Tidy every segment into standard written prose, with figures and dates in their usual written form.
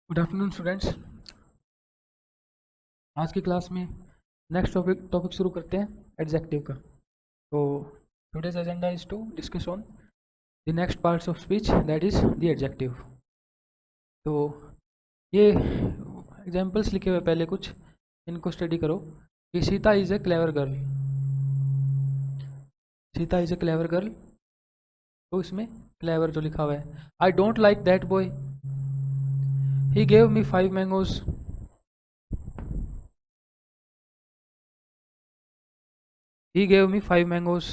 Good afternoon students. आज की class में नेक्स्ट टॉपिक शुरू करते हैं एडजेक्टिव का। तो today's agenda is to discuss on the next parts of speech that is the adjective. तो ये एग्जांपल्स लिखे हुए पहले कुछ, इनको स्टडी करो कि Sita is a clever girl. Sita is a clever girl, तो इसमें क्लेवर जो लिखा हुआ है, आई don't like that boy, he gave me 5 mangoes, he gave me 5 mangoes,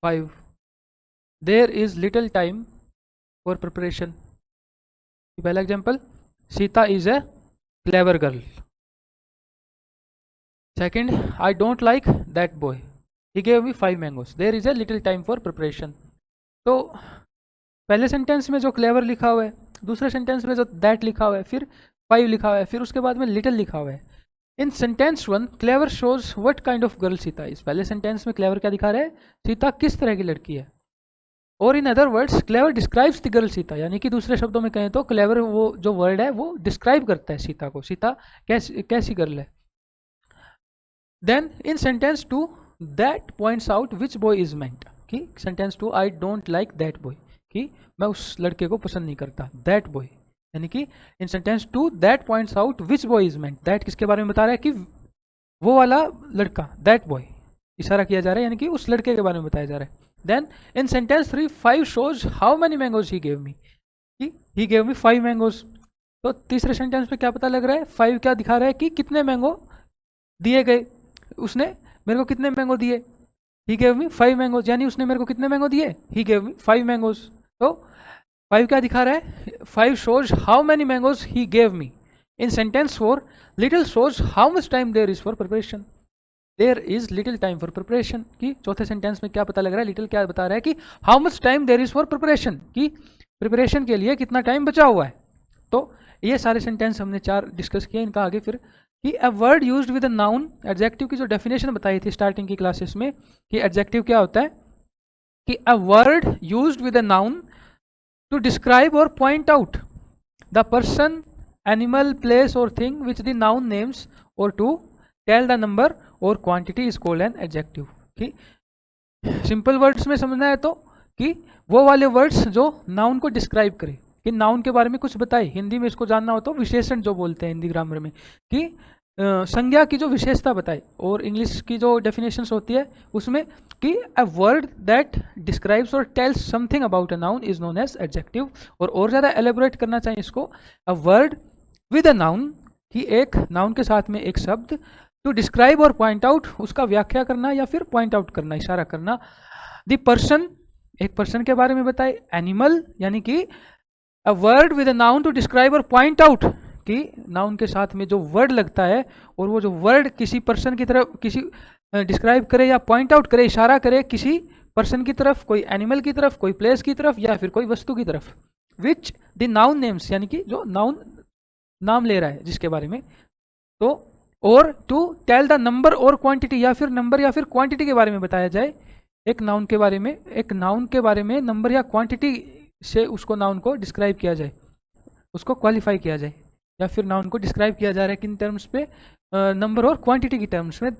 5, there is little time for preparation। पहला example, Sita is a clever girl. Second, I don't like that boy, he gave me 5 mangoes, there is a little time for preparation। तो पहले sentence में जो clever लिखा हुआ है, दूसरे sentence में जो दैट लिखा हुआ है, फिर 5 लिखा हुआ है, फिर उसके बाद में लिटिल लिखा हुआ है। In sentence 1 clever shows what kind of girl Sita is. पहले सेंटेंस में क्लेवर क्या दिखा रहा है, सीता किस तरह की लड़की है। और in other words clever describes the girl Sita, यानी कि दूसरे शब्दों में कहें तो क्लेवर वो जो वर्ड है वो डिस्क्राइब करता है सीता को, सीता कैसी गर्ल है। Then in sentence 2 that points out which boy is meant, कि sentence 2 I don't like that boy, कि मैं उस लड़के को पसंद नहीं करता, दैट बॉय, यानी कि in sentence 2 that points out which boy is meant, that किसके बारे में बता रहा है कि वो वाला लड़का, दैट बॉय इशारा किया जा रहा है, यानी कि उस लड़के के बारे में बताया जा रहा है। Then in sentence 3 5 shows how many mangoes he gave me, he gave me 5 mangoes. तो तीसरे सेंटेंस में क्या पता लग रहा है, 5 क्या दिखा रहा है कि कितने मैंगो दिए गए, उसने मेरे को कितने मैंगो दिए, ही गेव मी 5 मैंगोज, यानी उसने मेरे को कितने मैंगो दिए, ही गेव मी 5 मैंगोज। तो 5 क्या दिखा रहा है, 5 shows how many mangoes he gave me। in sentence 4 little shows how much time there is for preparation, there is little time for preparation। कि चौथे सेंटेंस में क्या पता लग रहा है, लिटिल क्या बता रहा है कि how much time there is for preparation, कि प्रिपरेशन के लिए कितना टाइम बचा हुआ है। तो ये सारे सेंटेंस हमने 4 डिस्कस किए। इनका आगे फिर कि a word used with a noun, adjective की जो डेफिनेशन बताई थी स्टार्टिंग की क्लासेस में कि एडजेक्टिव क्या होता है, कि a word used with a noun to describe or point out the person, animal, place or thing which the noun names, or to tell the number or quantity is called an adjective। कि simple words में समझना है तो कि वो वाले words जो noun को डिस्क्राइब करे, कि नाउन के बारे में कुछ बताए। हिंदी में इसको जानना हो तो विशेषण जो बोलते हैं हिंदी ग्रामर में, कि संज्ञा की जो विशेषता बताए। और इंग्लिश की जो डेफिनेशंस होती है उसमें कि अ वर्ड दैट डिस्क्राइब्स और tells something about a noun is known as adjective. और ज़्यादा एलेबोरेट करना चाहिए इसको, a word with a noun, कि एक नाउन के साथ में एक शब्द, टू डिस्क्राइब और पॉइंट आउट, उसका व्याख्या करना या फिर पॉइंट आउट करना, इशारा करना। द पर्सन, एक पर्सन के बारे में बताए। एनिमल, यानी कि a word with a noun to describe और पॉइंट आउट, कि नाउन के साथ में जो वर्ड लगता है और वो जो वर्ड किसी पर्सन की तरफ, किसी डिस्क्राइब करे या पॉइंट आउट करे, इशारा करे किसी पर्सन की तरफ, कोई एनिमल की तरफ, कोई प्लेस की तरफ या फिर कोई वस्तु की तरफ। विच द नाउन नेम्स, यानी कि जो नाउन नाम ले रहा है जिसके बारे में। तो और टू टेल द नंबर और क्वांटिटी, या फिर नंबर या फिर क्वांटिटी के बारे में बताया जाए एक नाउन के बारे में, एक नाउन के बारे में नंबर या क्वांटिटी से उसको नाउन को डिस्क्राइब किया जाए, उसको क्वालिफाई किया जाए, या फिर नाउन को डिस्क्राइब किया जा रहा है किन टर्म्स पे, नंबर और क्वांटिटी की टर्म्स में।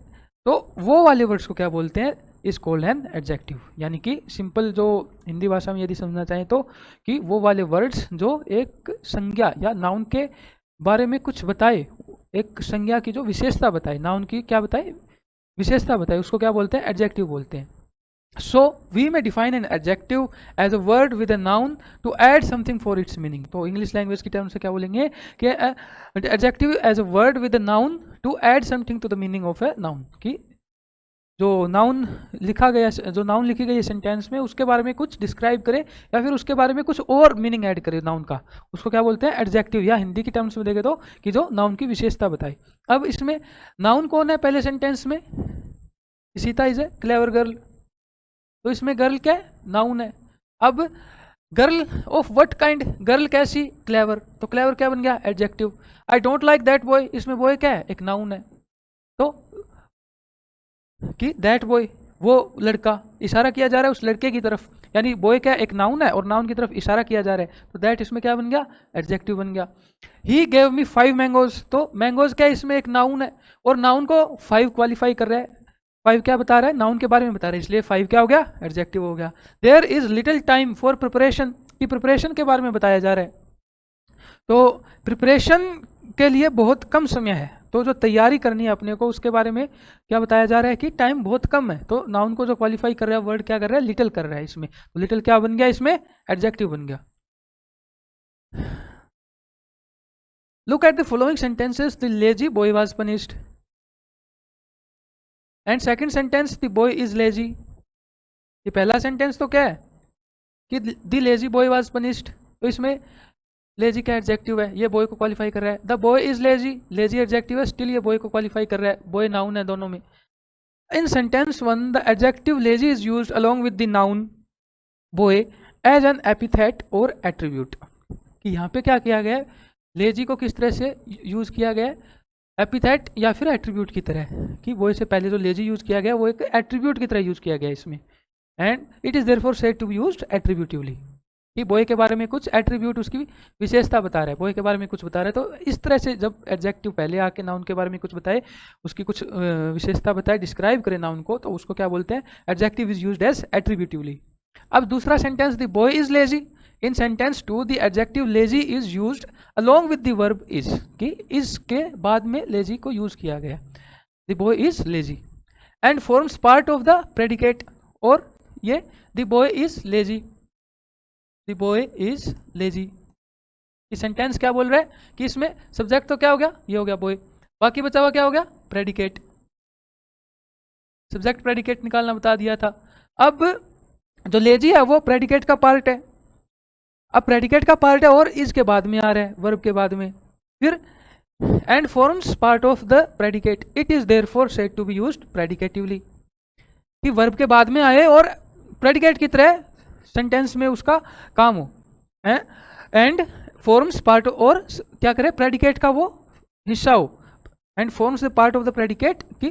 तो वो वाले वर्ड्स को क्या बोलते हैं, इज कॉल्ड एन एडजेक्टिव। यानी कि सिंपल जो हिंदी भाषा में यदि समझना चाहें तो कि वो वाले वर्ड्स जो एक संज्ञा या नाउन के बारे में कुछ बताए, एक संज्ञा की जो विशेषता बताए, नाउन की क्या बताए, विशेषता बताए, उसको क्या बोलते हैं, एडजेक्टिव बोलते हैं। So we may define an adjective as a word with a noun to add something for its meaning। तो इंग्लिश लैंग्वेज की टर्म से क्या बोलेंगे कि adjective as a word with a noun to add something to the meaning of a noun, कि जो noun लिखा गया, जो नाउन लिखी गई है सेंटेंस में, उसके बारे में कुछ डिस्क्राइब करे या फिर उसके बारे में कुछ और मीनिंग ऐड करे नाउन का, उसको क्या बोलते हैं, एडजेक्टिव। या हिंदी की टर्म्स में देखे तो कि जो नाउन की विशेषता बताए। अब इसमें नाउन कौन है, पहले सेंटेंस में Sita is a clever girl, तो इसमें गर्ल क्या है, नाउन है। अब girl of what kind, girl कैसी, क्लेवर, तो क्लेवर क्या बन गया, adjective. I don't like that boy, इसमें बॉय क्या है, एक नाउन है। तो कि दैट बॉय, वो लड़का, इशारा किया जा रहा है उस लड़के की तरफ। यानी बॉय क्या एक नाउन है और नाउन की तरफ इशारा किया जा रहा है, तो दैट इसमें क्या बन गया, एडजेक्टिव बन गया। ही गेव मी 5 मैंगोज, तो मैंगोज क्या इसमें एक नाउन है और नाउन को 5 क्वालिफाई कर रहा है, 5 क्या बता रहा है, नाउन के बारे में बता रहा है, इसलिए 5 क्या हो गया, एडजेक्टिव हो गया। There is little time for preparation, की प्रिपरेशन के बारे में बताया जा रहा है, तो प्रिपरेशन के लिए बहुत कम समय है, तो जो तैयारी करनी है अपने को उसके बारे में क्या बताया जा रहा है कि टाइम बहुत कम है, तो नाउन को जो क्वालिफाई कर रहा है वर्ड क्या कर रहा है, लिटिल कर रहा है इसमें, तो लिटिल क्या बन गया इसमें, एडजेक्टिव बन गया। Look at the following sentences, the lazy boy was punished and second sentence the boy is lazy. ये पहला सेंटेंस तो क्या है कि the lazy boy was punished, तो इसमें लेजी का एडजेक्टिव है, ये बॉय को क्वालिफाई कर रहा है। The boy is lazy, lazy adjective है, स्टिल ये बॉय को क्वालिफाई कर रहा है, बॉय नाउन है दोनों में। In sentence 1 the adjective lazy is used along with the noun boy as an epithet और एट्रीब्यूट, कि यहाँ पे क्या किया गया है, लेजी को किस तरह से यूज किया गया है, एपिथेट या फिर एट्रीब्यूट की तरह, कि बॉय से पहले जो लेजी यूज किया गया वो एक एट्रीब्यूट की तरह यूज किया गया इसमें, and it is therefore said to be used attributively, कि बॉय के बारे में कुछ एट्रीब्यूट उसकी विशेषता बता रहा है, बॉय के बारे में कुछ बता रहा है, तो इस तरह से जब एडजेक्टिव पहले आके नाउन के बारे में कुछ बताए, उसकी कुछ विशेषता बताए, डिस्क्राइब करे नाउन को, तो उसको क्या बोलते हैं, adjective is used as attributively. अब दूसरा sentence the boy is lazy, in sentence 2 the adjective lazy is used along with the verb is, कि इज के बाद में लेजी को यूज किया गया, the boy is lazy and forms part of the predicate, और ये the boy is lazy, the boy is lazy, ये सेंटेंस क्या बोल रहा है कि इसमें सब्जेक्ट तो क्या हो गया, ये हो गया बॉय, बाकी बचा हुआ क्या हो गया, प्रेडिकेट, सब्जेक्ट प्रेडिकेट निकालना बता दिया था। अब जो लेजी है वो प्रेडिकेट का पार्ट है, अब प्रेडिकेट का पार्ट है और इज के बाद में आ रहा है, वर्ब के बाद में, फिर and forms part of the predicate, it is therefore said to be used predicatively, कि वर्ब के बाद में आए और प्रेडिकेट की तरह सेंटेंस में उसका काम हो, एंड फॉर्म्स पार्ट, और क्या करे, प्रेडिकेट का वो हिस्सा हो, and forms the part of the predicate, कि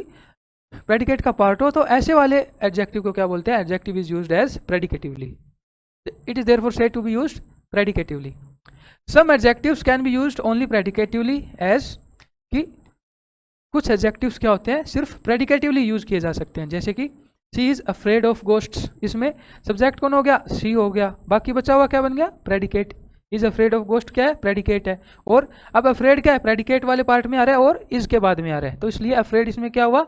प्रेडिकेट का पार्ट हो, तो ऐसे वाले एडजेक्टिव को क्या बोलते हैं, adjective is used as predicatively, it is therefore said to be used predicatively. Some adjectives can be used only predicatively as, कि कुछ adjectives क्या होते हैं सिर्फ predicatively यूज किए जा सकते हैं, जैसे कि she is afraid of ghosts, इसमें subject कौन हो गया, she हो गया, बाकी बचा हुआ क्या बन गया, predicate, is afraid of ghost क्या है, predicate है, और अब afraid क्या है, predicate वाले पार्ट में आ रहा है और is के बाद में आ रहा है, तो इसलिए afraid इसमें क्या हुआ,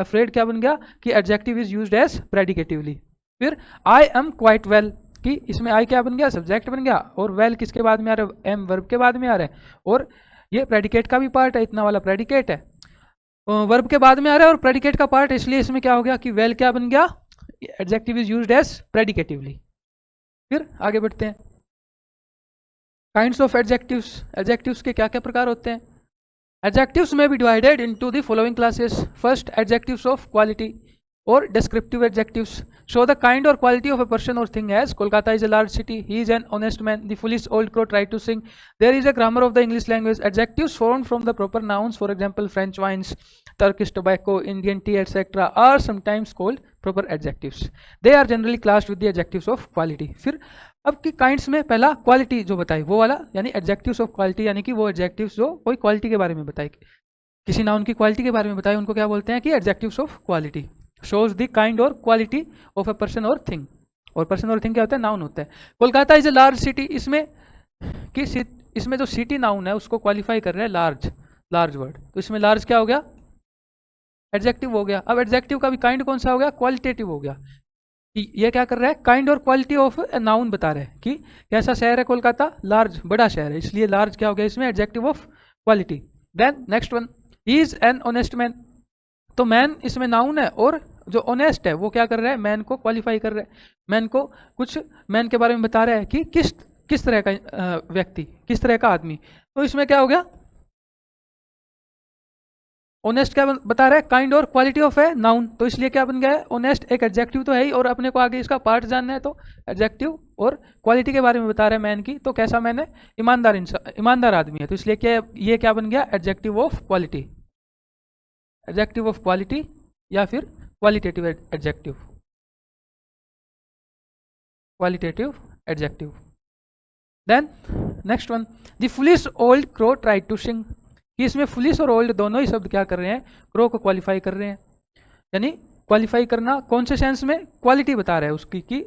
afraid क्या बन गया कि adjective is used as predicatively। फिर I am quite well, कि इसमें आई क्या बन गया, सब्जेक्ट बन गया, और वेल किसके बाद में आ रहा है, एम वर्ब के बाद में आ रहा है, और ये प्रेडिकेट का भी पार्ट है, इतना वाला प्रेडिकेट है, वर्ब के बाद में आ रहा है और प्रेडिकेट का पार्ट है, इसलिए इसमें क्या हो गया कि वेल क्या बन गया, adjective is used as predicatively. फिर आगे बढ़ते हैं, काइंड्स ऑफ एडजेक्टिव्स, एडजेक्टिव्स के क्या क्या प्रकार होते हैं। Adjectives may be divided into the following classes. First, adjectives of quality or descriptive adjectives show the kind or quality of a person or thing, as Kolkata is a large city, he is an honest man, the foolish old crow tried to sing, there is a grammar of the English language. Adjectives formed from the proper nouns, for example French wines, Turkish tobacco, Indian tea, etc. are sometimes called proper adjectives. They are generally classed with the adjectives of quality. फिर अब की kinds में पहला quality जो बताई वो वाला, यानी एडजेक्टिव्स ऑफ क्वालिटी, यानी कि वो एडजेक्टिव्स जो कोई क्वालिटी के बारे में बताए, किसी नाउन की क्वालिटी के बारे में बताए, उनको क्या बोलते हैं कि adjectives of quality. shows the kind or quality of a person or thing, और person और thing क्या होता है, नाउन होता है। Kolkata is a large city, इसमें कि इसमें जो सिटी नाउन है उसको क्वालिफाई कर रहा है लार्ज, लार्ज वर्ड, तो इसमें लार्ज क्या हो गया, एडजेक्टिव हो गया। अब एडजेक्टिव का भी काइंड कौन सा हो गया, क्वालिटेटिव हो गया, कि ये क्या कर रहा है, काइंड और क्वालिटी ऑफ ए नाउन बता रहा है कि कैसा शहर है कोलकाता, लार्ज, बड़ा शहर है, इसलिए लार्ज क्या हो गया इसमें, adjective of quality. Then next one, he is an honest man, तो मैन इसमें नाउन है और जो ऑनेस्ट है वो क्या कर रहा है, मैन को क्वालिफाई कर रहा है, मैन को कुछ मैन के बारे में बता रहा है कि किस तरह का व्यक्ति, किस तरह का आदमी, तो इसमें क्या हो गया, ऑनेस्ट क्या बता रहा है, काइंड और क्वालिटी ऑफ है नाउन, तो इसलिए क्या बन गया है, ऑनेस्ट एक एडजेक्टिव तो है ही, और अपने को आगे इसका पार्ट जानना है, तो एडजेक्टिव और क्वालिटी के बारे में बता रहा है मैन की, तो कैसा मैन है, ईमानदार इंसान, ईमानदार आदमी है, तो इसलिए क्या ये क्या बन गया, adjective of quality, adjective of quality या फिर qualitative adjective. Qualitative adjective. Then next one, the foolish old crow tried to sing, कि इसमें फुलिश और ओल्ड दोनों ही शब्द क्या कर रहे हैं, क्रो को क्वालिफाई कर रहे हैं। यानी क्वालिफाई करना कौन से सेंस में, क्वालिटी बता रहा है उसकी कि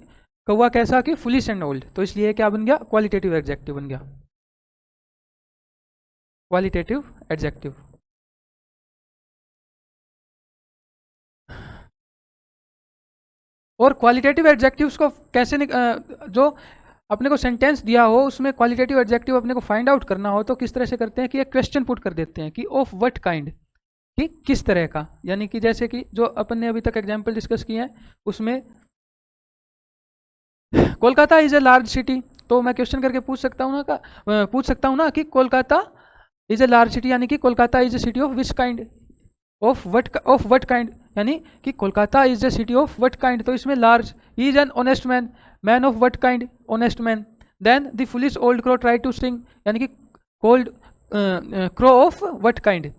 कौवा कैसा, कि फुलिश एंड ओल्ड, तो इसलिए क्या बन गया, क्वालिटेटिव एडजेक्टिव बन गया, क्वालिटेटिव एडजेक्टिव। और क्वालिटेटिव एडजेक्टिव्स को कैसे जो अपने को सेंटेंस दिया हो उसमें क्वालिटेटिव एडजेक्टिव अपने को फाइंड आउट करना हो तो किस तरह से करते हैं कि एक क्वेश्चन पुट कर देते हैं कि ऑफ व्हाट काइंड, कि किस तरह का। यानी कि जैसे कि जो अपन ने अभी तक एग्जांपल डिस्कस किए हैं उसमें Kolkata is a large city, तो मैं क्वेश्चन करके पूछ सकता हूँ ना कि Kolkata is a large city, यानी कि Kolkata is a city of which kind, of what kind, यानी कि Kolkata is a city of what kind, तो इसमें large, he is an honest man, man of what kind, honest man. Then the foolish old crow try to sing, यानी कि cold crow of what kind,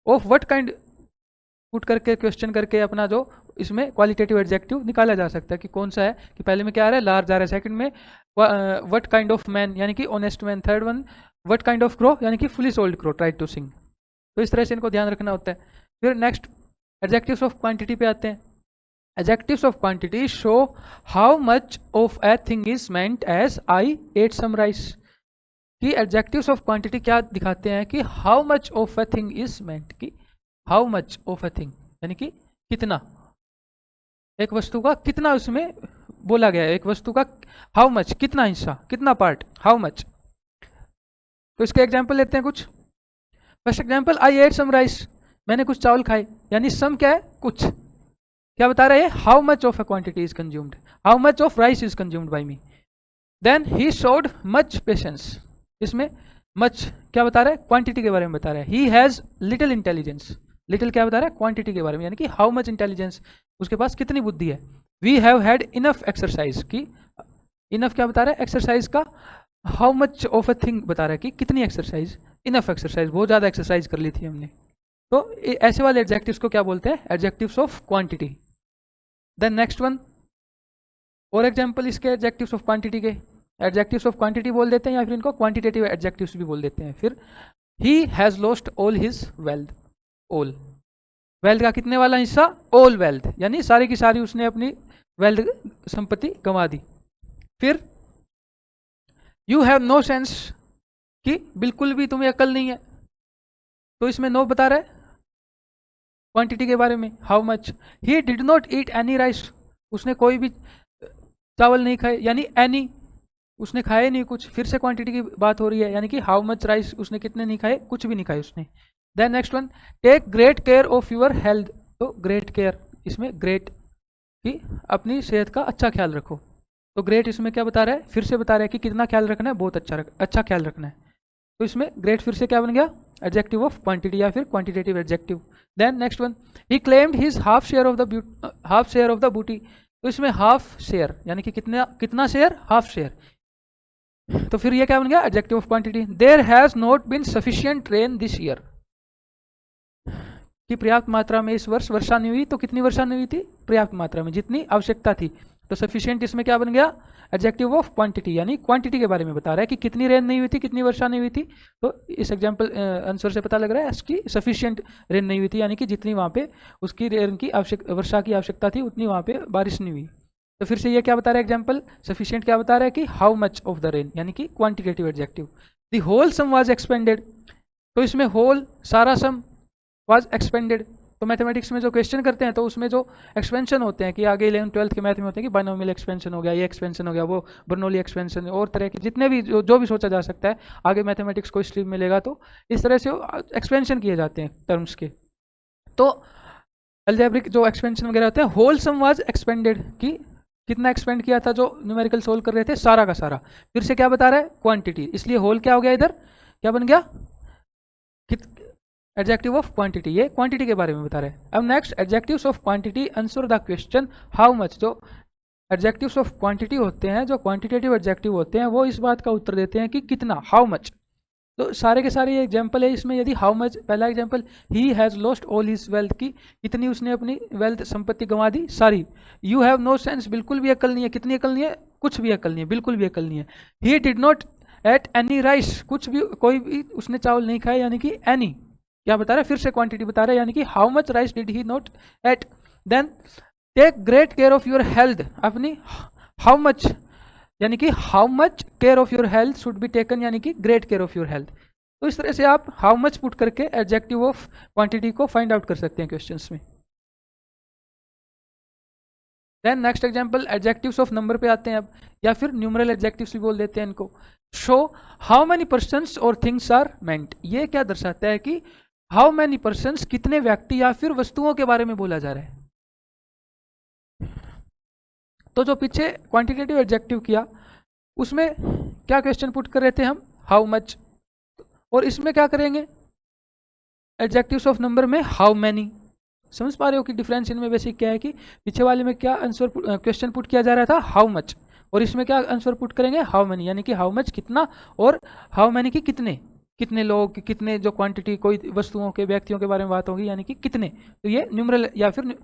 of what kind put करके question करके अपना जो इसमें qualitative adjective निकाला जा सकता है कि कौन सा है, कि पहले में क्या आ रहा है, लार्ज आ रहा है, सेकंड में व्हाट काइंड ऑफ मैन यानी कि honest man, third one what kind of crow यानी कि foolish old crow try to sing. तो इस तरह से इनको ध्यान रखना होता है। फिर नेक्स्ट एडजेक्टिव्स ऑफ क्वांटिटी पे आते हैं। Adjectives of quantity show how much of a thing is meant as I ate some rice, कि एडजेक्टिव्स ऑफ क्वांटिटी क्या दिखाते हैं कि how much of a thing is meant, कि how much of a thing यानी कि कितना, एक वस्तु का कितना उसमें बोला गया है, एक वस्तु का हाउ मच कितना हिस्सा, कितना पार्ट, हाउ मच। तो इसके एग्जाम्पल लेते हैं कुछ। First example, I ate some rice, मैंने कुछ चावल खाए, यानी सम क्या है, कुछ, क्या बता रहा है, how much of a quantity is consumed, how much of rice is consumed by me. Then he showed much patience, इसमें मच क्या बता रहा है, क्वांटिटी के बारे में बता रहा है। He has little intelligence, little क्या बता रहा है, क्वांटिटी के बारे में, यानी कि हाउ मच इंटेलिजेंस, उसके पास कितनी बुद्धि है। We have had enough exercise, की इनफ क्या बता रहा है, एक्सरसाइज का, how much of a thing बता रहा है कि कितनी एक्सरसाइज, इनफ एक्सरसाइज, बहुत ज़्यादा एक्सरसाइज कर ली थी हमने। तो ऐसे वाले एडजेक्टिव्स को क्या बोलते हैं, adjectives of quantity. Then next one, और एग्जांपल इसके एडजेक्टिव्स ऑफ क्वांटिटी के, एडजेक्टिव्स ऑफ क्वांटिटी बोल देते हैं या फिर इनको क्वांटिटेटिव एडजेक्टिव्स भी बोल देते हैं। फिर he has lost all his wealth, all wealth का कितने वाला हिस्सा, ऑल वेल्थ, यानी सारी की सारी उसने अपनी वेल्थ संपत्ति गंवा दी। फिर यू हैव नो सेंस, कि बिल्कुल भी तुम्हें अकल नहीं है, तो इसमें नो बता रहा है क्वांटिटी के बारे में, how much. He did not eat any rice, उसने कोई भी चावल नहीं खाए, यानी एनी उसने खाए नहीं कुछ, फिर से क्वांटिटी की बात हो रही है, यानी कि हाउ मच राइस उसने कितने नहीं खाए, कुछ भी नहीं खाए उसने। Then next one, take great care of your health, तो ग्रेट केयर, इसमें ग्रेट कि अपनी सेहत का अच्छा ख्याल रखो, तो ग्रेट इसमें क्या बता रहा है, फिर से बता रहा है कि कितना ख्याल रखना है, बहुत अच्छा ख्याल रखना है। तो इसमें ग्रेट फिर से क्या बन गया, एडजेक्टिव ऑफ क्वांटिटी या फिर quantitative adjective. Then next one, he claimed his half share of the booty, तो इसमें हाफ शेयर यानी कि कितना शेयर, हाफ शेयर, तो फिर ये क्या बन गया, adjective of quantity. There has not been sufficient rain this year, कि पर्याप्त मात्रा में इस वर्ष वर्षा नहीं हुई, तो कितनी वर्षा नहीं हुई थी, पर्याप्त मात्रा में, जितनी आवश्यकता थी। तो सफिशिएंट इसमें क्या बन गया, एडजेक्टिव ऑफ क्वांटिटी, यानी क्वांटिटी के बारे में बता रहा है कि कितनी रेन नहीं हुई थी, कितनी वर्षा नहीं हुई थी। तो इस एग्जाम्पल आंसर से पता लग रहा है इसकी सफिशिएंट रेन नहीं हुई थी, यानी कि जितनी वहाँ पे उसकी रेन की वर्षा की आवश्यकता थी उतनी वहाँ पे बारिश नहीं हुई। तो फिर से ये क्या बता रहा है एग्जाम्पल, सफिशिएंट क्या बता रहा है कि how much of the rain, यानी कि quantitative adjective. The whole sum was expended, तो इसमें होल सारा सम वाज एक्सपेंडेड, तो मैथमेटिक्स में जो क्वेश्चन करते हैं तो उसमें जो एक्सपेंशन होते हैं कि आगे 11th 12th के मैथ में होते हैं कि बाइनोमियल एक्सपेंशन हो गया, ये एक्सपेंशन हो गया, वो बर्नौली एक्सपेंशन, और तरह के जितने भी जो भी सोचा जा सकता है आगे मैथमेटिक्स को स्ट्रीम मिलेगा, तो इस तरह से एक्सपेंशन किए जाते हैं टर्म्स के। तो अलजेब्रिक जो एक्सपेंशन वगैरह होते हैं, होल सम वाज एक्सपेंडेड, कि कितना एक्सपेंड किया था जो न्यूमेरिकल सोल्व कर रहे थे, सारा का सारा। फिर से क्या बता रहा है, क्वांटिटी, इसलिए होल क्या हो गया, इधर क्या बन गया, एडजेक्टिव ऑफ क्वांटिटी, ये क्वांटिटी के बारे में बता रहे हैं। अब next, adjectives of quantity answer the question how much. जो एडजेक्टिव्स ऑफ क्वांटिटी होते हैं, जो क्वांटिटेटिव एडजेक्टिव होते हैं, वो इस बात का उत्तर देते हैं कि कितना, हाउ मच। तो सारे के सारे ये एग्जाम्पल है इसमें। यदि हाउ मच, पहला example, he has lost all his wealth, की कितनी उसने अपनी वेल्थ संपत्ति गंवा दी, सारी। यू हैव नो सेंस, बिल्कुल भी अकल नहीं है, कितनी अकल नहीं है, कुछ भी अकल नहीं है, बिल्कुल भी अकल नहीं है। ही did not ate any rice, कुछ भी, कोई भी उसने चावल नहीं खाया, यानी कि एनी क्या बता रहा है, फिर से क्वांटिटी बता रहा है, यानी कि how much rice did he not eat. Then take great care of your health, अपनी हाउ मच, यानी कि how much care of your health should be taken, यानी कि great care of your health. तो इस तरह से आप हाउ मच पुट करके एडजेक्टिव ऑफ क्वांटिटी को फाइंड आउट कर सकते हैं क्वेश्चंस में। Then next example, adjectives of number पे आते हैं अब, या फिर न्यूमरल एडजेक्टिव्स भी बोल देते हैं इनको। शो हाउ मेनी पर्सन्स और थिंग्स आर मेंट, ये क्या दर्शाता है कि हाउ मेनी पर्सन्स, कितने व्यक्ति या फिर वस्तुओं के बारे में बोला जा रहा है। तो जो पीछे क्वांटिटेटिव एडजेक्टिव किया उसमें क्या क्वेश्चन पुट कर रहे थे हम, हाउ मच, और इसमें क्या करेंगे एडजेक्टिव्स ऑफ नंबर में हाउ मैनी। समझ पा रहे हो कि डिफरेंस इनमें बेसिक क्या है, कि पीछे वाले में क्या आंसर क्वेश्चन पुट किया जा रहा था, हाउ मच, और इसमें क्या आंसर पुट करेंगे, हाउ मैनी, यानी कि हाउ मच कितना, और हाउ मैनी की कितने, कितने लोग, कितने जो क्वांटिटी, कोई वस्तुओं के, व्यक्तियों के बारे में बात होगी, यानी कि कितने। तो ये न्यूमरल या फिर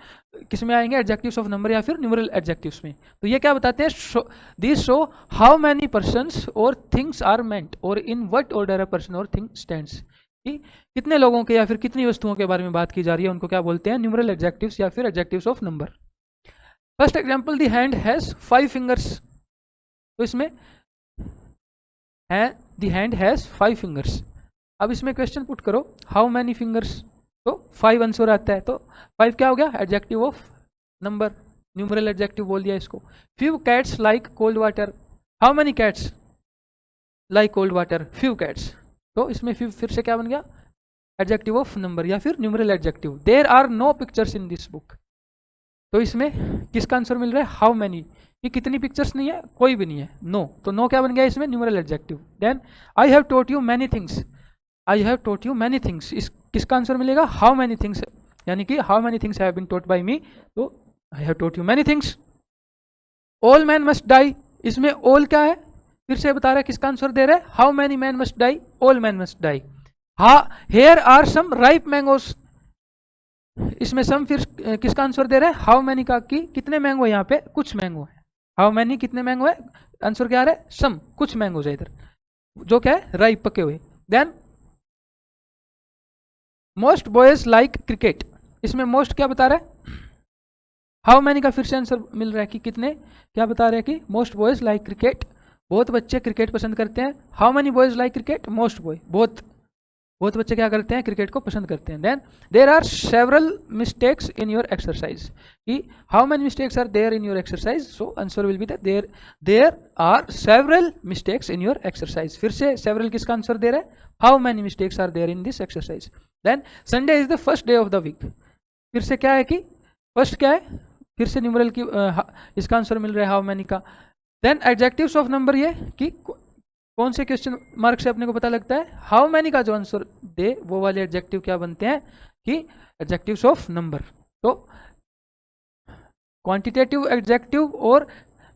किस में आएंगे, एडजेक्टिव्स ऑफ नंबर या फिर न्यूमरल एडजेक्टिव्स में। तो ये क्या बताते हैं, this show how many persons और थिंग्स आर मेंट, और in what order a person और थिंग स्टैंड्स, कि कितने लोगों के या फिर कितनी वस्तुओं के बारे में बात की जा रही है, उनको क्या बोलते हैं, न्यूमरल एडजेक्टिव्स या फिर adjectives of number. First example, the hand has 5 fingers, तो इसमें है द हैंड हैज 5 फिंगर्स। अब इसमें क्वेश्चन पुट करो हाउ मैनी फिंगर्स, तो 5 आंसर आता है, तो 5 क्या हो गया, adjective of number, numeral adjective बोल दिया इसको। Few cats like cold water, how many cats like cold water, few cats, तो इसमें फिर से क्या बन गया, एडजेक्टिव ऑफ नंबर या फिर numeral adjective. There are no pictures in this book, तो इसमें किसका आंसर मिल रहा है, हाउ मैनी, कि कितनी पिक्चर्स नहीं है, कोई भी नहीं है, नो, तो नो क्या बन गया इसमें, numeral adjective. Then I have taught you many things, I have taught you many things, इस किसका आंसर मिलेगा, हाउ मैनी थिंग्स, यानी कि how many things have been taught by me, तो I have taught you many things. All man must die, इसमें all क्या है, फिर से बता रहा है, किसका आंसर दे रहा है, how many man must die, all man must die. Here are some ripe mangoes, इसमें सम फिर किसका आंसर दे रहा है, हाउ मैनी का, कि कितने मैंगो है, यहाँ पे कुछ मैंगो है, हाउ मैनी कितने मैंगो है, आंसर क्या आ रहा है, सम, कुछ मैंगो है इधर, जो क्या है, राइप, पके हुए। Then most boys like cricket, इसमें मोस्ट क्या बता रहा है, हाउ मैनी का फिर से आंसर मिल रहा है, कि कितने, क्या बता रहे हैं कि मोस्ट बॉयज लाइक क्रिकेट, बहुत बच्चे क्रिकेट पसंद करते हैं। How many boys like cricket, most boy, बहुत बच्चे क्या करते हैं, क्रिकेट को पसंद करते हैं। Then there are several mistakes in your exercise, कि how many mistakes are there in your exercise, so answer will be that there are several mistakes in your exercise. फिर से सेवरल किसका आंसर दे रहा है, how many mistakes are there in this exercise. Then Sunday is the first day of the week, फिर से क्या है कि फर्स्ट क्या है, फिर से न्यूमरल की इसका आंसर मिल रहा है हाउ मैनी का। देन एडजेक्टिव्स ऑफ नंबर, ये कि कौन से क्वेश्चन मार्क से अपने को पता लगता है, हाउ मैनी का जो आंसर दे वो वाले एडजेक्टिव क्या बनते हैं, कि एडजेक्टिव्स ऑफ नंबर। तो क्वांटिटेटिव एडजेक्टिव और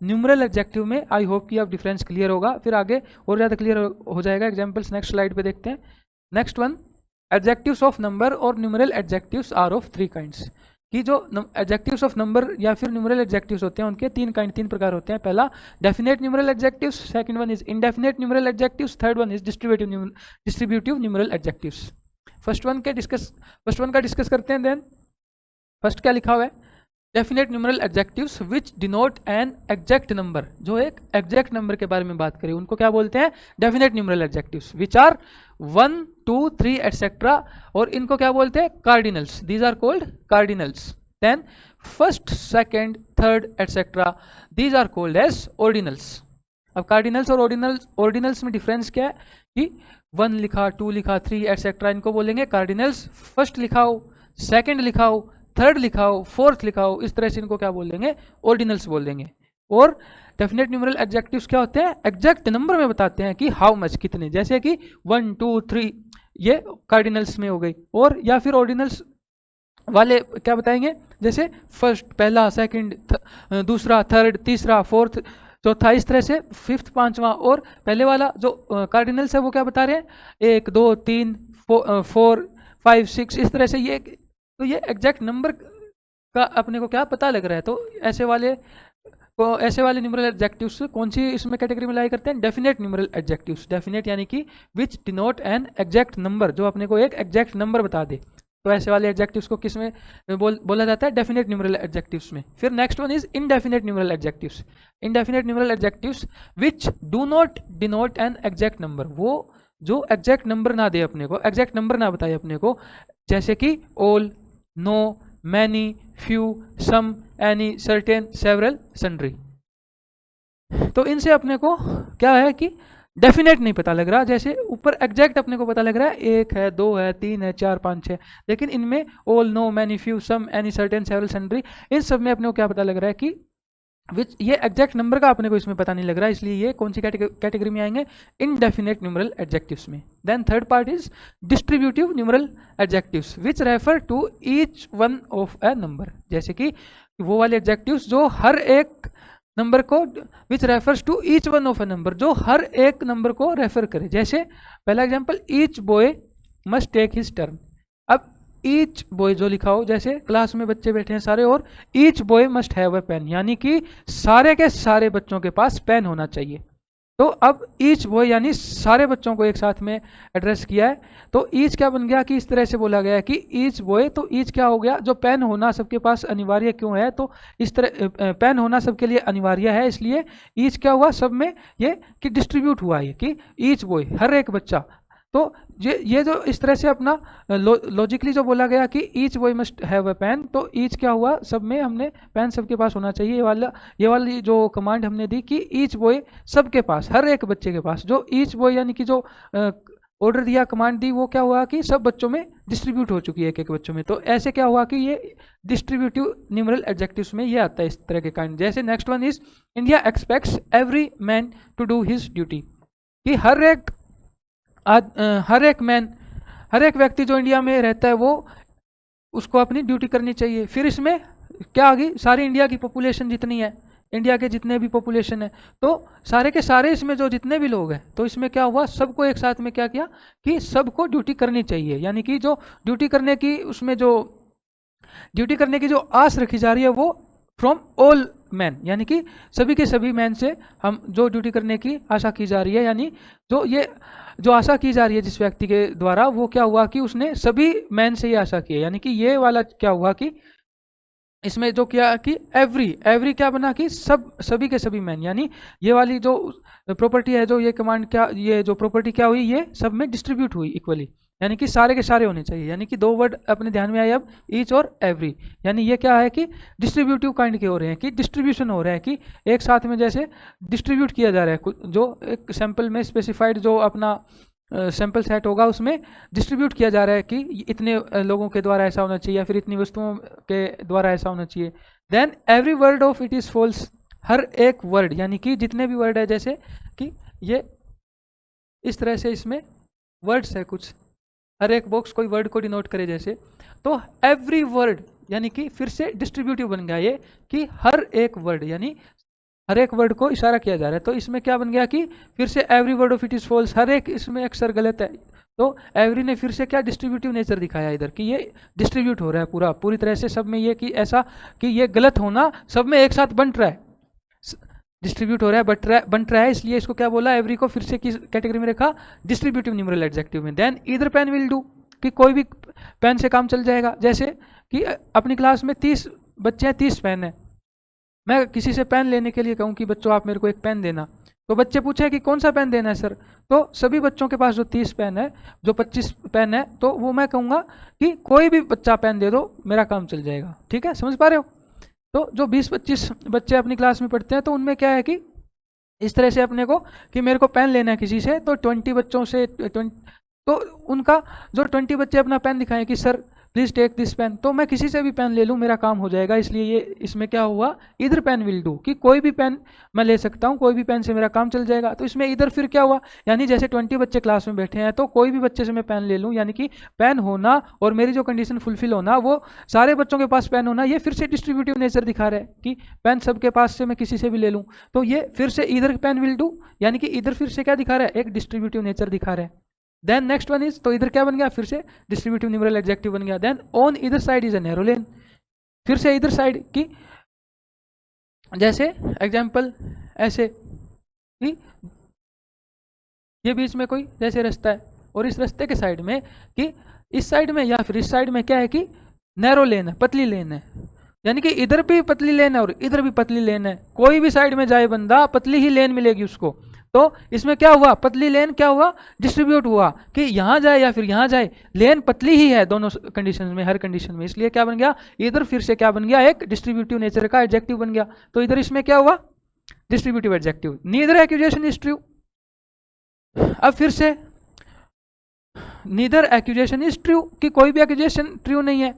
न्यूमरल एडजेक्टिव में आई होप कि अब डिफरेंस क्लियर होगा, फिर आगे और ज़्यादा क्लियर हो जाएगा। एग्जांपल्स नेक्स्ट स्लाइड पे देखते हैं। Next one, adjectives of number और numeral adjectives are of 3 kinds, कि जो एडजेक्टिव्स ऑफ नंबर या फिर न्यूमरल एडजेक्टिव्स होते हैं उनके 3 प्रकार होते हैं। पहला definite numeral adjectives, second one is indefinite numeral adjectives, third one is distributive numeral adjectives. First one का डिस्कस करते हैं। देन फर्स्ट क्या लिखा हुआ है, definite numeral adjectives which denote an exact number, जो एक एग्जैक्ट नंबर के बारे में बात करें उनको क्या बोलते हैं, definite numeral adjectives, which are 1, 2, 3 etcetera, और इनको क्या बोलते हैं, cardinals, these are called cardinals. Then first, second, third etcetera, these are called as ordinals. अब कार्डिनल्स और ऑर्डिनल्स में डिफरेंस क्या है, कि 1 लिखा, 2 लिखा, 3 एटसेट्रा, इनको बोलेंगे कार्डिनल्स। फर्स्ट लिखाओ, सेकंड लिखाओ, थर्ड लिखाओ, फोर्थ लिखाओ, इस तरह से इनको क्या बोल देंगे, ऑर्डिनल्स बोल देंगे। और डेफिनेट न्यूमरल एडजेक्टिव्स क्या होते हैं, एग्जैक्ट नंबर में बताते हैं कि हाउ मच, कितने, जैसे कि 1, 2, 3, ये कार्डिनल्स में हो गई। और या फिर ऑर्डिनल्स वाले क्या बताएंगे, जैसे फर्स्ट, पहला, सेकंड, दूसरा, थर्ड, तीसरा, फोर्थ, चौथा इस तरह से, फिफ्थ पांचवा, और पहले वाला जो कार्डिनल्स है वो क्या बता रहे हैं, 1 2 3 4 5 6, इस तरह से ये, तो ये एग्जैक्ट नंबर का अपने को क्या पता लग रहा है। तो ऐसे वाले न्यूमरल एडजेक्टिव्स कौन सी इसमें कैटेगरी में लाई करते हैं, डेफिनेट न्यूमरल एडजेक्टिव्स। डेफिनेट यानी कि विच डिनोट एन एग्जैक्ट नंबर, जो अपने को एक एग्जैक्ट नंबर बता दे। तो ऐसे वाले एडजेक्टिव्स को किस में बोला जाता है, डेफिनेट न्यूमरल एडजेक्टिव्स में। फिर next one is indefinite numeral adjectives. Indefinite numeral adjectives which do not denote an exact number, वो जो एग्जैक्ट नंबर ना दे अपने को, एग्जैक्ट नंबर ना बताए अपने को, जैसे कि ऑल, नो, मैनी, फ्यू, सम, एनी, सर्टेन, सेवरल, सन्ड्री। तो इनसे अपने को क्या है कि डेफिनेट नहीं पता लग रहा, जैसे ऊपर एग्जैक्ट अपने को पता लग रहा है 1 है 2 है 3 है 4 5 6, लेकिन इनमें ऑल, नो, मैनी, फ्यू, सम, एनी, सर्टेन, सेवरल, सन्ड्री, इन सब में अपने को क्या पता लग रहा है कि विच, ये एग्जैक्ट नंबर का अपने को इसमें पता नहीं लग रहा है, इसलिए ये कौन सी कैटेगरी में आएंगे, इनडेफिनेट न्यूमरल एडजेक्टिव्स में। Then third part is distributive numeral adjectives which refer to each one of a number, जैसे कि वो वाले एडजेक्टिव्स जो हर एक नंबर को, which refers to each one of a number, जो हर एक नंबर को रेफर करे। जैसे पहला example, each boy must take his turn. अब ईच बॉय जो लिखा हो, जैसे क्लास में बच्चे बैठे हैं सारे और each boy must have a pen, यानी कि सारे के सारे बच्चों के पास पेन होना चाहिए। तो अब ईच बॉय यानी सारे बच्चों को एक साथ में एड्रेस किया है, तो ईच क्या बन गया कि इस तरह से बोला गया है कि ईच बॉय, तो ईच क्या हो गया, जो पेन होना सबके पास अनिवार्य क्यों है, तो इस तरह पेन होना सबके लिए अनिवार्य है, इसलिए ईच क्या हुआ सब में, ये कि डिस्ट्रीब्यूट हुआ है कि ईच बॉय, हर एक बच्चा। तो ये जो इस तरह से अपना लॉजिकली जो बोला गया कि each boy must have a pen, तो ईच क्या हुआ सब में, हमने पेन सबके पास होना चाहिए, ये वाली जो कमांड हमने दी कि ईच बॉय सबके पास, हर एक बच्चे के पास, जो ईच बॉय यानी कि जो ऑर्डर दिया, कमांड दी, वो क्या हुआ कि सब बच्चों में डिस्ट्रीब्यूट हो चुकी है, एक एक बच्चों में। तो ऐसे क्या हुआ कि ये डिस्ट्रीब्यूटिव न्यूमरल एडजेक्टिव्स में ये आता है इस तरह के काइंड। जैसे next one is India expects every man to do his duty, कि हर एक मैन, हर एक व्यक्ति जो इंडिया में रहता है वो उसको अपनी ड्यूटी करनी चाहिए। फिर इसमें क्या आ गई, सारी इंडिया की पॉपुलेशन जितनी है, इंडिया के जितने भी पॉपुलेशन है, तो सारे के सारे इसमें जो जितने भी लोग हैं, तो इसमें क्या हुआ, सबको एक साथ में क्या किया कि सबको ड्यूटी करनी चाहिए, यानी कि जो ड्यूटी करने की, उसमें जो ड्यूटी करने की जो आस रखी जा रही है वो फ्रॉम ऑल मैन, यानी कि सभी के सभी मैन से हम जो ड्यूटी करने की आशा की जा रही है, यानी जो आशा की जा रही है जिस व्यक्ति के द्वारा, वो क्या हुआ कि उसने सभी मैन से ये आशा की है, यानी कि ये वाला क्या हुआ कि इसमें जो किया कि एवरी क्या बना कि सभी के सभी मैन, यानी ये वाली जो प्रॉपर्टी है, जो ये कमांड क्या, ये जो प्रॉपर्टी क्या हुई, ये सब में डिस्ट्रीब्यूट हुई इक्वली, यानी कि सारे के सारे होने चाहिए। यानी कि दो वर्ड अपने ध्यान में आए अब, ईच और एवरी, यानी ये क्या है कि डिस्ट्रीब्यूटिव काइंड के हो रहे हैं, कि डिस्ट्रीब्यूशन हो रहा है, कि एक साथ में जैसे डिस्ट्रीब्यूट किया जा रहा है, जो एक सैंपल में स्पेसिफाइड जो अपना सैंपल सेट होगा उसमें डिस्ट्रीब्यूट किया जा रहा है कि इतने लोगों के द्वारा ऐसा होना चाहिए, या फिर इतनी वस्तुओं के द्वारा ऐसा होना चाहिए। Then every word of it is false, हर एक वर्ड, यानी कि जितने भी वर्ड है, जैसे कि ये इस तरह से इसमें वर्ड्स है कुछ, हर एक बॉक्स कोई वर्ड को डिनोट करे जैसे, तो एवरी वर्ड यानी कि फिर से डिस्ट्रीब्यूटिव बन गया ये, कि हर एक वर्ड, यानी हर एक वर्ड को इशारा किया जा रहा है। तो इसमें क्या बन गया कि फिर से every word of it is false, हर एक इसमें अक्सर गलत है, तो एवरी ने फिर से क्या डिस्ट्रीब्यूटिव नेचर दिखाया इधर, कि ये डिस्ट्रीब्यूट हो रहा है पूरी तरह से सब में, ये कि ऐसा कि ये गलत होना सब में एक साथ बंट रहा है, डिस्ट्रीब्यूट हो रहा है, बंट रहा है, इसलिए इसको क्या बोला, एवरी को फिर से किस कैटेगरी में रखा, डिस्ट्रीब्यूटिव न्यूमरल एडजेक्टिव में। Then either pen will do, कि कोई भी पेन से काम चल जाएगा, जैसे कि अपनी क्लास में 30 बच्चे हैं, 30 पेन है, मैं किसी से पेन लेने के लिए कहूँ कि बच्चों आप मेरे को एक पेन देना, तो बच्चे पूछे कि कौन सा पेन देना है सर, तो सभी बच्चों के पास जो 30 पेन है, जो 25 पेन है, तो वो मैं कहूँगा कि कोई भी बच्चा पेन दे दो, मेरा काम चल जाएगा। ठीक है, समझ पा रहे हो। तो जो 20-25 बच्चे अपनी क्लास में पढ़ते हैं, तो उनमें क्या है कि इस तरह से अपने को कि मेरे को पेन लेना है किसी से, तो 20 बच्चों से 20, तो उनका जो 20 बच्चे अपना पेन दिखाएं कि sir please take this pen, तो मैं किसी से भी पेन ले लूँ मेरा काम हो जाएगा। इसलिए ये इसमें क्या हुआ, इधर पेन विल डू, कि कोई भी पेन मैं ले सकता हूँ, कोई भी पेन से मेरा काम चल जाएगा। तो इसमें इधर फिर क्या हुआ, यानी जैसे 20 बच्चे क्लास में बैठे हैं तो कोई भी बच्चे से मैं पेन ले लूँ, यानी कि पेन होना और मेरी जो कंडीशन फुलफिल होना वो सारे बच्चों के पास पेन होना, ये फिर से डिस्ट्रीब्यूटिव नेचर दिखा रहा है कि पेन सबके पास से मैं किसी से भी ले लूँ। तो ये फिर से इधर पेन विल डू, यानी कि इधर फिर से क्या दिखा रहा है, एक डिस्ट्रीब्यूटिव नेचर दिखा रहा है। देन नेक्स्ट वन इज, तो इधर क्या बन गया, फिर से डिस्ट्रीब्यूटिव न्यूमेरल एडजेक्टिव बन गया। देन ऑन इधर साइड इज अ नैरो लेन, फिर से इधर साइड की, जैसे एग्जांपल ऐसे कि ये बीच में कोई जैसे रास्ता है और इस रास्ते के साइड में, कि इस साइड में या फिर इस साइड में क्या है कि नैरो लेन है, पतली लेन है, यानी कि इधर भी पतली लेन है और इधर भी पतली लेन है। कोई भी साइड में जाए बंदा पतली ही लेन मिलेगी उसको। तो इसमें क्या हुआ, पतली लेन क्या हुआ, डिस्ट्रीब्यूट हुआ, कि यहाँ जाए या फिर यहाँ जाए लेन पतली ही है दोनों कंडीशन में, हर कंडीशन में। इसलिए क्या बन गया, इधर फिर से क्या बन गया, एक डिस्ट्रीब्यूटिव नेचर का एडजेक्टिव बन गया। तो इधर इसमें क्या हुआ, distributive adjective. Neither accusation is true, अब फिर से नीदर एक्यूजेशन इज ट्रू, कि कोई भी एक्यूजेशन ट्रू नहीं है,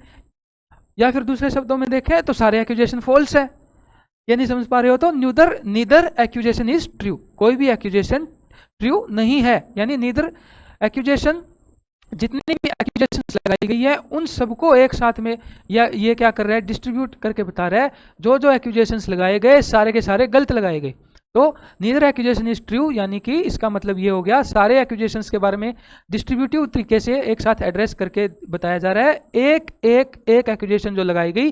या फिर दूसरे शब्दों में देखें तो सारे एक्यूजेशन फॉल्स है। ये नहीं समझ पा रहे हो तो नीदर एक्यूजेशन इज ट्रू, कोई भी एक्यूजेशन ट्रू नहीं है, यानी नीदर एक्यूजेशन, जितनी भी एक्यूजेशन लगाई गई है उन सबको एक साथ में, या ये क्या कर रहा है, डिस्ट्रीब्यूट करके बता रहा है जो जो एक्यूजेशन लगाए गए सारे के सारे गलत लगाए गए। तो नीदर एक्यूजेशन इज ट्रू, यानी कि इसका मतलब ये हो गया सारे एक्यूजेशंस के बारे में डिस्ट्रीब्यूटिव तरीके से एक साथ एड्रेस करके बताया जा रहा है। एक एक एक एक्यूजेशन जो लगाई गई,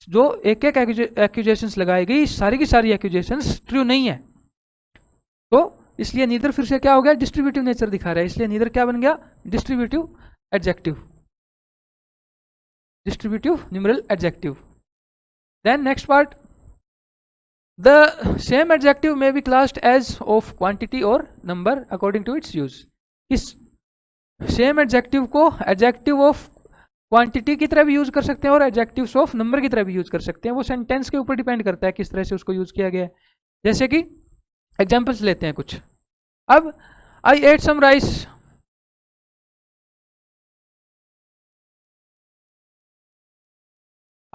जो एक एक एक्यूजेशंस लगाई गई, सारी की सारी एक्यूजेशंस ट्रू नहीं है। तो इसलिए नीदर फिर से क्या हो गया, डिस्ट्रीब्यूटिव नेचर दिखा रहा है। इसलिए नीदर क्या बन गया, distributive adjective, distributive numeral adjective. Then next part, the same adjective may be classed as of quantity or number according to its use। इस same adjective को adjective of quantity की तरह भी यूज कर सकते हैं और adjectives of number की तरह भी यूज कर सकते हैं। वो सेंटेंस के ऊपर डिपेंड करता है किस तरह से उसको यूज किया गया है। जैसे कि एग्जाम्पल्स लेते हैं कुछ। अब I ate some rice,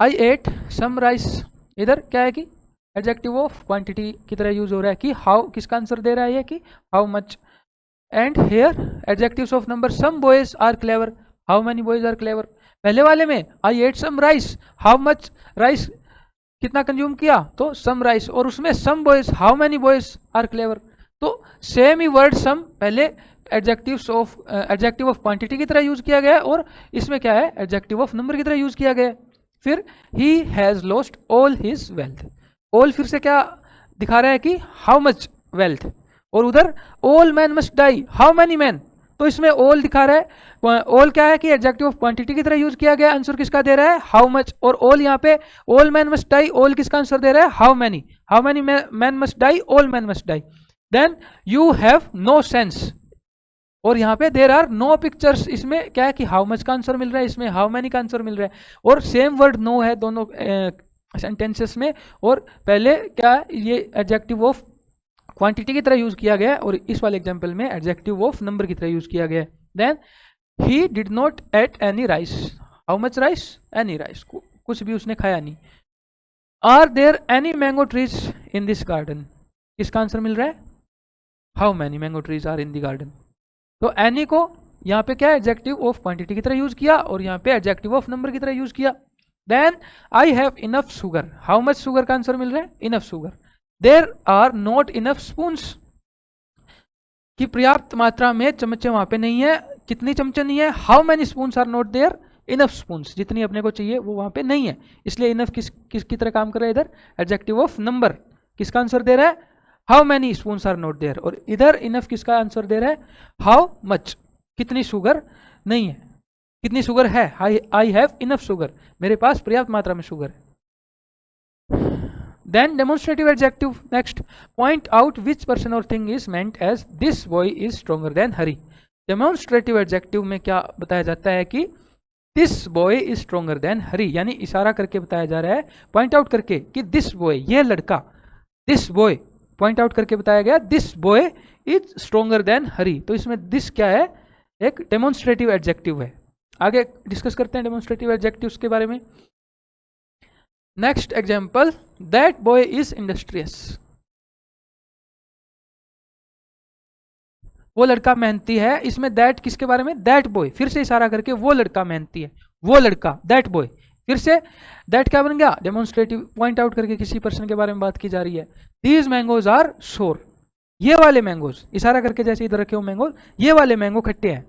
I ate some rice, इधर क्या है कि एडजेक्टिव ऑफ क्वांटिटी की तरह यूज हो रहा है कि हाउ, किसका आंसर दे रहा है ये कि how much. And here adjectives of number, some boys are clever, how many boys are clever. पहले वाले में I ate some rice, how much rice कितना कंज्यूम किया, तो सम राइस, और उसमें some boys, how many boys are clever. तो same ही वर्ड सम पहले adjectives of adjective of quantity की तरह यूज किया गया और इसमें क्या है, एडजेक्टिव ऑफ नंबर की तरह यूज किया गया। फिर he has lost all his wealth, all फिर से क्या दिखा रहा है कि हाउ मच वेल्थ, और उधर all man must die, how many man, तो इसमें ऑल दिखा रहा है। ऑल क्या है कि एडजेक्टिव ऑफ क्वांटिटी की तरह यूज किया गया, आंसर किसका दे रहा है, हाउ मच। और ऑल यहाँ पे all man must die, all किसका आंसर दे रहा है, how many man must die, all man must die. Then you have no sense, और यहाँ पे देर आर नो पिक्चर्स, इसमें क्या है कि हाउ मच का आंसर मिल रहा है, इसमें हाउ मैनी का आंसर मिल रहा है, और सेम वर्ड नो है दोनों सेंटेंसेस में। और पहले क्या ये एडजेक्टिव ऑफ क्वांटिटी की तरह यूज किया गया है और इस वाले एग्जांपल में एडजेक्टिव ऑफ नंबर की तरह यूज किया गया है। Then he did not ate any rice, how much rice, any rice, कुछ भी उसने खाया नहीं। Are there any mango trees in this garden, किसका आंसर मिल रहा है, how many mango trees are in the garden. तो एनी को यहाँ पे क्या एडजेक्टिव ऑफ क्वांटिटी की तरह यूज किया और यहाँ पे एडजेक्टिव ऑफ नंबर की तरह यूज किया। Then I have enough sugar, how much sugar का आंसर मिल रहा है, enough sugar. There are not enough spoons, कि पर्याप्त मात्रा में चम्मचे वहां पे नहीं है, कितनी चमचे नहीं है, how many spoons are not there, enough spoons, जितनी अपने को चाहिए वो वहां पे नहीं है। इसलिए इनफ किसकी तरह काम कर रहा है, इधर एडजेक्टिव ऑफ नंबर, किसका आंसर दे रहा है, how many spoons are not there, और इधर इनफ किसका आंसर दे रहा है, हाउ मच, कितनी शुगर नहीं है, कितनी शुगर है, आई हैव इनफ शुगर, मेरे पास पर्याप्त मात्रा में शुगर है। Then demonstrative adjective next, point out which person or thing is meant as this boy is stronger than Hari। demonstrative adjective में क्या बताया जाता है कि this boy is stronger than Hari, यानी इशारा करके बताया जा रहा है, point out करके कि this boy, ये लड़का, this boy point out करके बताया गया, this boy is stronger than Hari। तो इसमें this क्या है, एक demonstrative adjective है। आगे डिस्कस करते हैं डेमोन्स्ट्रेटिव एडजेक्टिव्स के बारे में। Next example, that boy is industrious. वो लड़का मेहनती है। इसमें दैट किसके बारे में? दैट बॉय, फिर से इशारा करके वो लड़का मेहनती है, वो लड़का, दैट बॉय। फिर से दैट क्या बन गया? डेमोन्स्ट्रेटिव, पॉइंट आउट करके किसी पर्सन के बारे में बात की जा रही है। दीज मैंगोज आर सोर, ये वाले मैंगोज, इशारा करके जैसे इधर रखे हो मैंगोज, ये वाले मैंगो खट्टे हैं।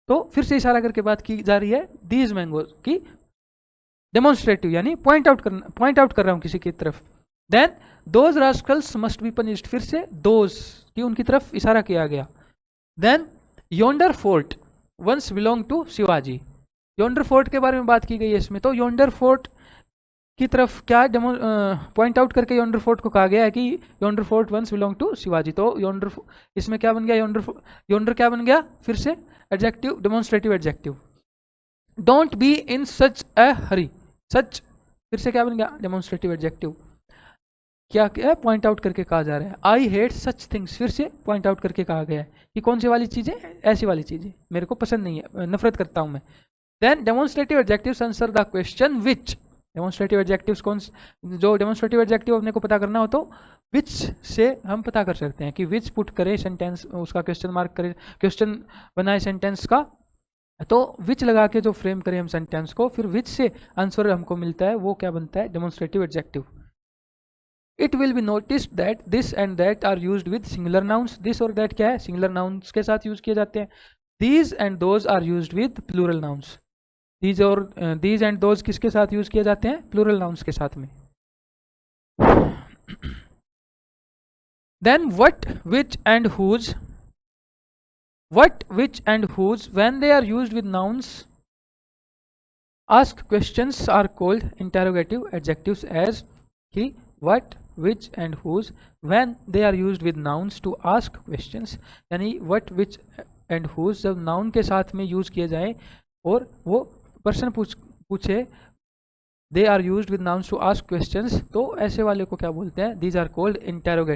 तो फिर से इशारा करके बात की जा रही है दीज मैंगोज की, डेमोन्स्ट्रेटिव यानी पॉइंट आउट कर रहा हूं किसी की तरफ। Then those rascals must be punished, फिर से दोज की उनकी तरफ इशारा किया गया। Then yonder fort once belong to Shivaji, yonder fort के बारे में बात की गई है इसमें। तो योंडर फोर्ट की तरफ क्या पॉइंट आउट करके योंडर फोर्ट को कहा गया है कि yonder fort once belong to Shivaji. तो योंडर, इसमें क्या बन गया? योंडर क्या बन गया? फिर से adjective, demonstrative adjective. Don't be in such a hurry, such फिर से क्या बन गया? Demonstrative adjective. क्या क्या पॉइंट आउट करके कहा जा रहा है? आई हेट सच थिंग्स, फिर से पॉइंट आउट करके कहा गया है कि कौन सी वाली चीजें? ऐसी वाली चीजें मेरे को पसंद नहीं है, नफरत करता हूं मैं। Then demonstrative adjectives answer the question which. Demonstrative adjectives कौन, जो डेमोन्स्ट्रेटिव एडजेक्टिव अपने को पता करना हो तो विच से हम पता कर सकते हैं कि विच पुट करे सेंटेंस, उसका क्वेश्चन मार्क करे, क्वेश्चन बनाए सेंटेंस का, तो विच लगा के जो फ्रेम करें हम सेंटेंस को, फिर विच से आंसर हमको मिलता है, वो क्या बनता है? Demonstrative adjective. It will be noticed that this and that are used with singular nouns, this और दैट क्या है? सिंगुलर नाउन्स के साथ यूज किए जाते हैं। These and those are used with plural nouns, these और दीज एंड दोज किसके साथ यूज किए जाते हैं? प्लूरल नाउन्स के साथ में। Then what, which and whose, what, which and whose when they are used with nouns ask questions are called interrogative adjectives, as कि what, which and whose when they are used with nouns to ask questions, यानी what, which and whose जब noun के साथ में use किए जाए और वो पर्सन पूछे they are used with nouns to ask questions, तो ऐसे वाले को क्या बोलते हैं? these are called interrogative